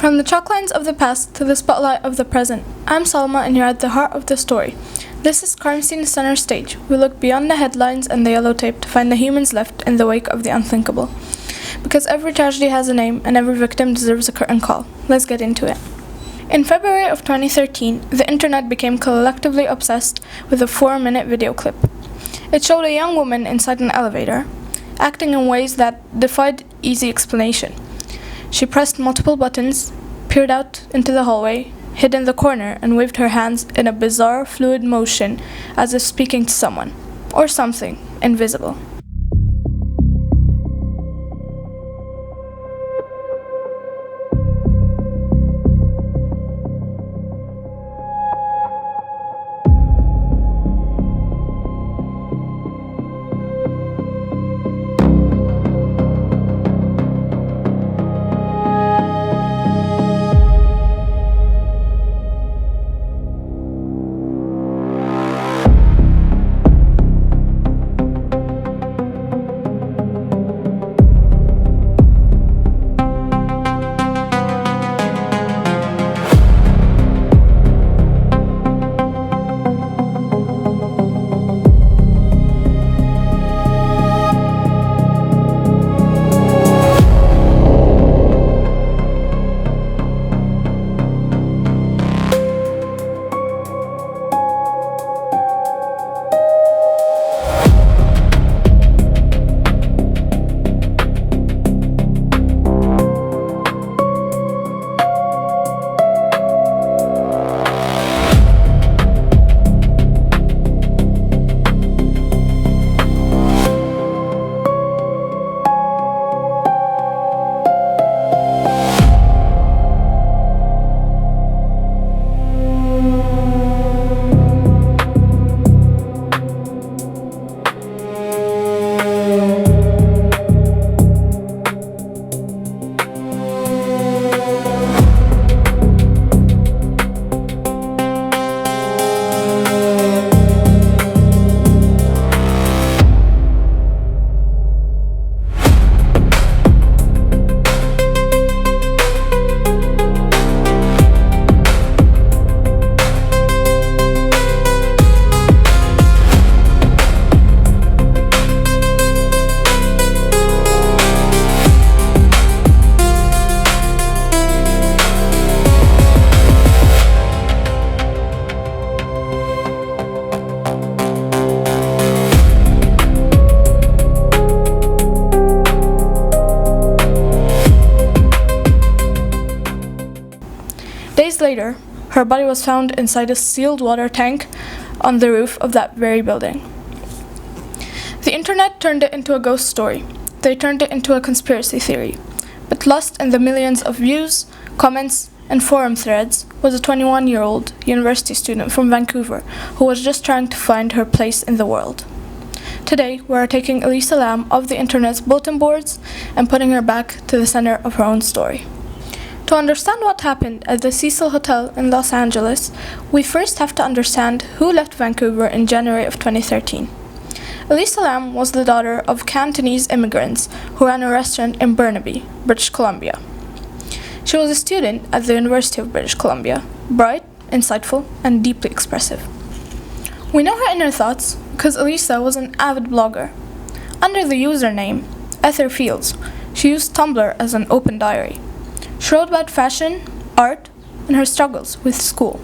From the chalk lines of the past to the spotlight of the present, I'm Salma and you're at the heart of the story. This is Crime Scene Center Stage. We look beyond the headlines and the yellow tape to find the humans left in the wake of the unthinkable. Because every tragedy has a name and every victim deserves a curtain call. Let's get into it. In February of 2013, the internet became collectively obsessed with a 4-minute video clip. It showed a young woman inside an elevator, acting in ways that defied easy explanation. She pressed multiple buttons, peered out into the hallway, hid in the corner, and waved her hands in a bizarre, fluid motion as if speaking to someone, or something, invisible. Days later, her body was found inside a sealed water tank on the roof of that very building. The internet turned it into a ghost story. They turned it into a conspiracy theory. But lost in the millions of views, comments, and forum threads was a 21-year-old university student from Vancouver who was just trying to find her place in the world. Today, we are taking Elisa Lam off the internet's bulletin boards and putting her back to the center of her own story. To understand what happened at the Cecil Hotel in Los Angeles, we first have to understand who left Vancouver in January of 2013. Elisa Lam was the daughter of Cantonese immigrants who ran a restaurant in Burnaby, British Columbia. She was a student at the University of British Columbia, bright, insightful, and deeply expressive. We know her inner thoughts because Elisa was an avid blogger. Under the username Ether Fields, she used Tumblr as an open diary. She wrote about fashion, art, and her struggles with school.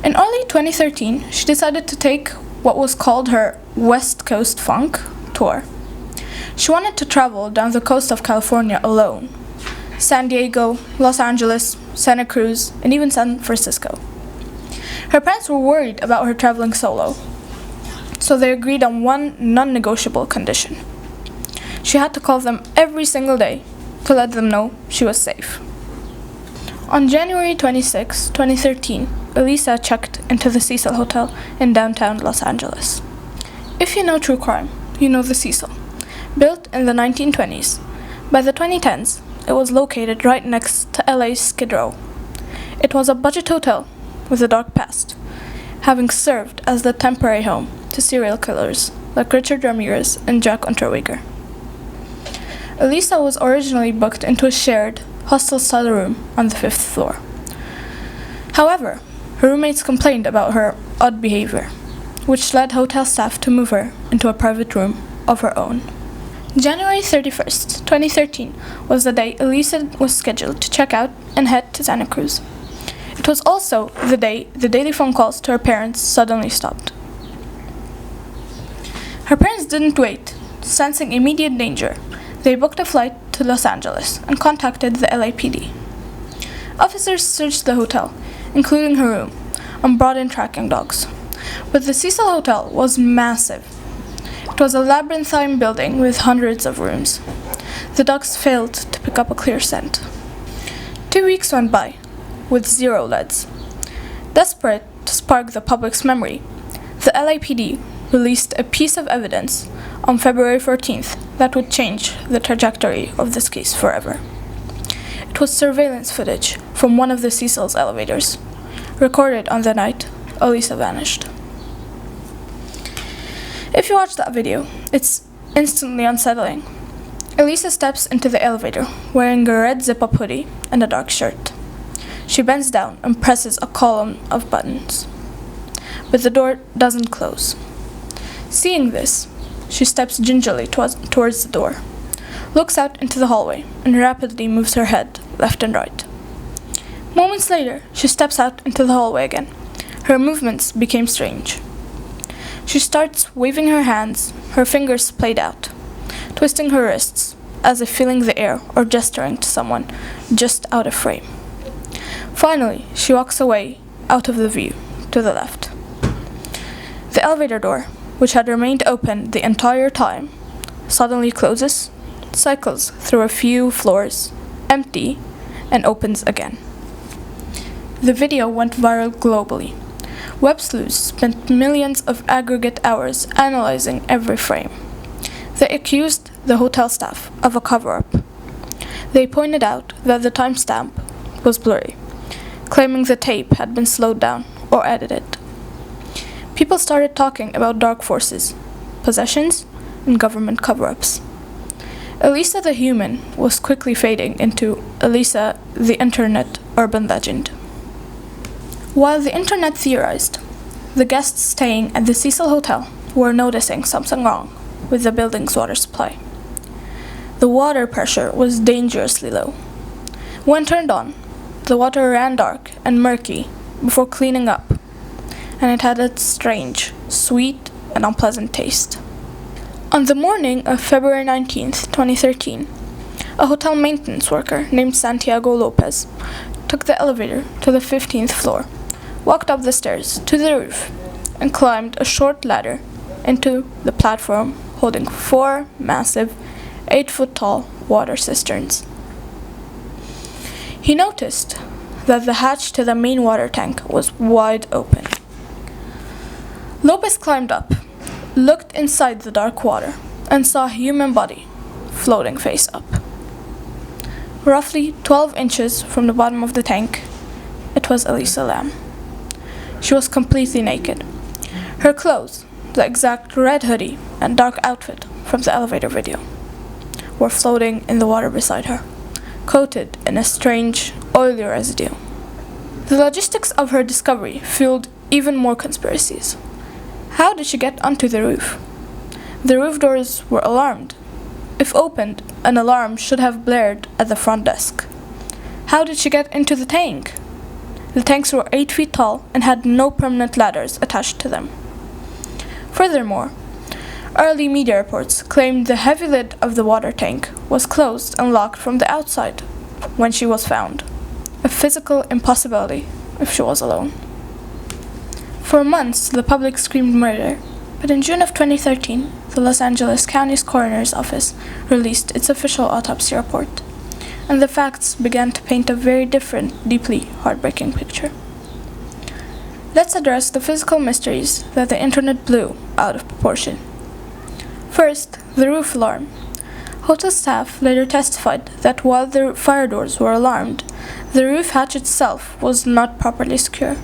In early 2013, she decided to take what was called her West Coast Funk tour. She wanted to travel down the coast of California alone. San Diego, Los Angeles, Santa Cruz, and even San Francisco. Her parents were worried about her traveling solo, so they agreed on one non-negotiable condition. She had to call them every single day to let them know she was safe. On January 26, 2013, Elisa checked into the Cecil Hotel in downtown Los Angeles. If you know true crime, you know the Cecil. Built in the 1920s, by the 2010s, it was located right next to LA's Skid Row. It was a budget hotel with a dark past, having served as the temporary home to serial killers like Richard Ramirez and Jack Unterweger. Elisa was originally booked into a shared, hostel-style room on the 5th floor. However, her roommates complained about her odd behavior, which led hotel staff to move her into a private room of her own. January 31st, 2013 was the day Elisa was scheduled to check out and head to Santa Cruz. It was also the day the daily phone calls to her parents suddenly stopped. Her parents didn't wait. Sensing immediate danger, they booked a flight to Los Angeles and contacted the LAPD. Officers searched the hotel, including her room, and brought in tracking dogs. But the Cecil Hotel was massive. It was a labyrinthine building with hundreds of rooms. The dogs failed to pick up a clear scent. 2 weeks went by, with 0 leads. Desperate to spark the public's memory, the LAPD released a piece of evidence on February 14th that would change the trajectory of this case forever. It was surveillance footage from one of the Cecil's elevators, recorded on the night Elisa vanished. If you watch that video, it's instantly unsettling. Elisa steps into the elevator wearing a red zip-up hoodie and a dark shirt. She bends down and presses a column of buttons, but the door doesn't close. Seeing this, she steps gingerly towards the door, looks out into the hallway, and rapidly moves her head left and right. Moments later, she steps out into the hallway again. Her movements became strange. She starts waving her hands, her fingers played out, twisting her wrists as if feeling the air or gesturing to someone just out of frame. Finally, she walks away out of the view to the left. The elevator door, which had remained open the entire time, suddenly closes, cycles through a few floors, empty, and opens again. The video went viral globally. Web sleuths spent millions of aggregate hours analyzing every frame. They accused the hotel staff of a cover-up. They pointed out that the timestamp was blurry, claiming the tape had been slowed down or edited. People started talking about dark forces, possessions, and government cover-ups. Elisa the human was quickly fading into Elisa the internet urban legend. While the internet theorized, the guests staying at the Cecil Hotel were noticing something wrong with the building's water supply. The water pressure was dangerously low. When turned on, the water ran dark and murky before cleaning up, and it had a strange, sweet, and unpleasant taste. On the morning of February 19th, 2013, a hotel maintenance worker named Santiago Lopez took the elevator to the 15th floor, walked up the stairs to the roof, and climbed a short ladder into the platform holding 4 massive, 8-foot-tall water cisterns. He noticed that the hatch to the main water tank was wide open. Lopez climbed up, looked inside the dark water, and saw a human body floating face up. Roughly 12 inches from the bottom of the tank, it was Elisa Lam. She was completely naked. Her clothes, the exact red hoodie and dark outfit from the elevator video, were floating in the water beside her, coated in a strange, oily residue. The logistics of her discovery fueled even more conspiracies. How did she get onto the roof? The roof doors were alarmed. If opened, an alarm should have blared at the front desk. How did she get into the tank? The tanks were 8 feet tall and had no permanent ladders attached to them. Furthermore, early media reports claimed the heavy lid of the water tank was closed and locked from the outside when she was found, a physical impossibility if she was alone. For months, the public screamed murder, but in June of 2013, the Los Angeles County's coroner's office released its official autopsy report, and the facts began to paint a very different, deeply heartbreaking picture. Let's address the physical mysteries that the internet blew out of proportion. First, the roof alarm. Hotel staff later testified that while the fire doors were alarmed, the roof hatch itself was not properly secure,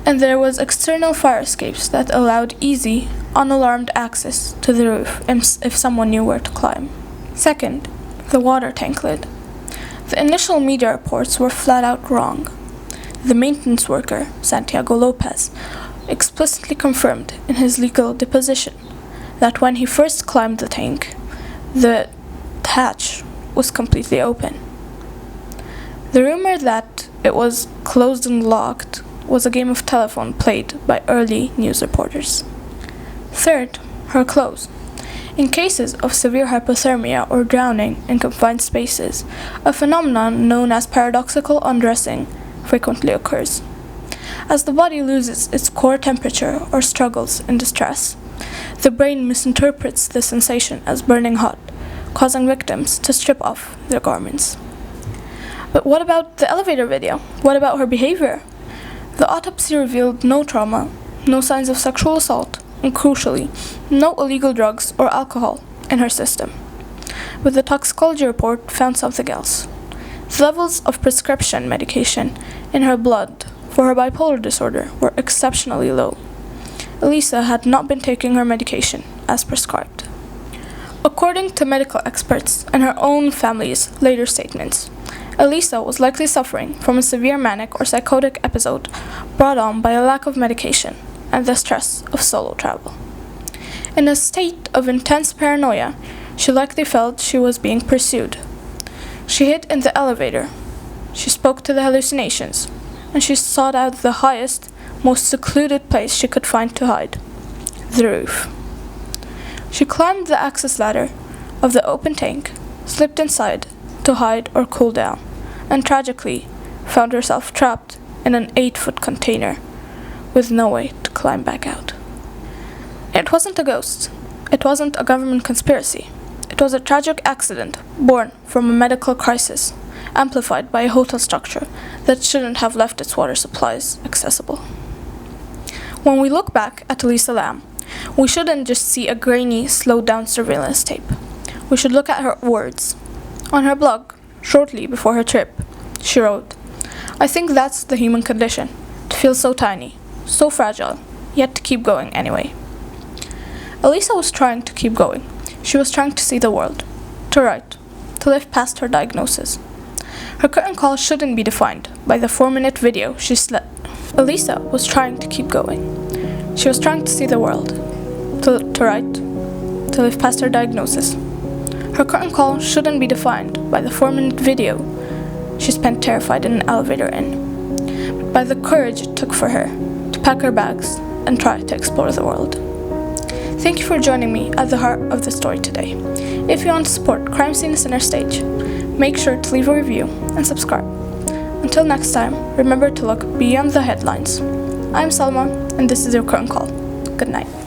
and there was external fire escapes that allowed easy, unalarmed access to the roof if someone knew where to climb. Second, the water tank lid. The initial media reports were flat out wrong. The maintenance worker, Santiago Lopez, explicitly confirmed in his legal deposition that when he first climbed the tank, the hatch was completely open. The rumor that it was closed and locked was a game of telephone played by early news reporters. Third, her clothes. In cases of severe hypothermia or drowning in confined spaces, a phenomenon known as paradoxical undressing frequently occurs. As the body loses its core temperature or struggles in distress, the brain misinterprets the sensation as burning hot, causing victims to strip off their garments. But what about the elevator video? What about her behavior? The autopsy revealed no trauma, no signs of sexual assault, and crucially, no illegal drugs or alcohol in her system. But the toxicology report found something else. The levels of prescription medication in her blood for her bipolar disorder were exceptionally low. Elisa had not been taking her medication as prescribed. According to medical experts and her own family's later statements, Elisa was likely suffering from a severe manic or psychotic episode brought on by a lack of medication and the stress of solo travel. In a state of intense paranoia, she likely felt she was being pursued. She hid in the elevator. She spoke to the hallucinations, and she sought out the highest, most secluded place she could find to hide, the roof. She climbed the access ladder of the open tank, slipped inside to hide or cool down, and tragically found herself trapped in an 8-foot container with no way to climb back out. It wasn't a ghost. It wasn't a government conspiracy. It was a tragic accident born from a medical crisis, amplified by a hotel structure that shouldn't have left its water supplies accessible. When we look back at Elisa Lam, we shouldn't just see a grainy, slowed-down surveillance tape. We should look at her words. On her blog, shortly before her trip, she wrote, "I think that's the human condition, to feel so tiny, so fragile, yet to keep going anyway." Elisa was trying to keep going. She was trying to see the world, to write, to live past her diagnosis. Her curtain call shouldn't be defined by the 4-minute video she slept. Elisa was trying to keep going. She was trying to see the world, to write, to live past her diagnosis. Her curtain call shouldn't be defined by the 4-minute video she spent terrified in an elevator in, but by the courage it took for her to pack her bags and try to explore the world. Thank you for joining me at the heart of the story today. If you want to support Crime Scene Center Stage, make sure to leave a review and subscribe. Until next time, remember to look beyond the headlines. I'm Salma, and this is your curtain call. Good night.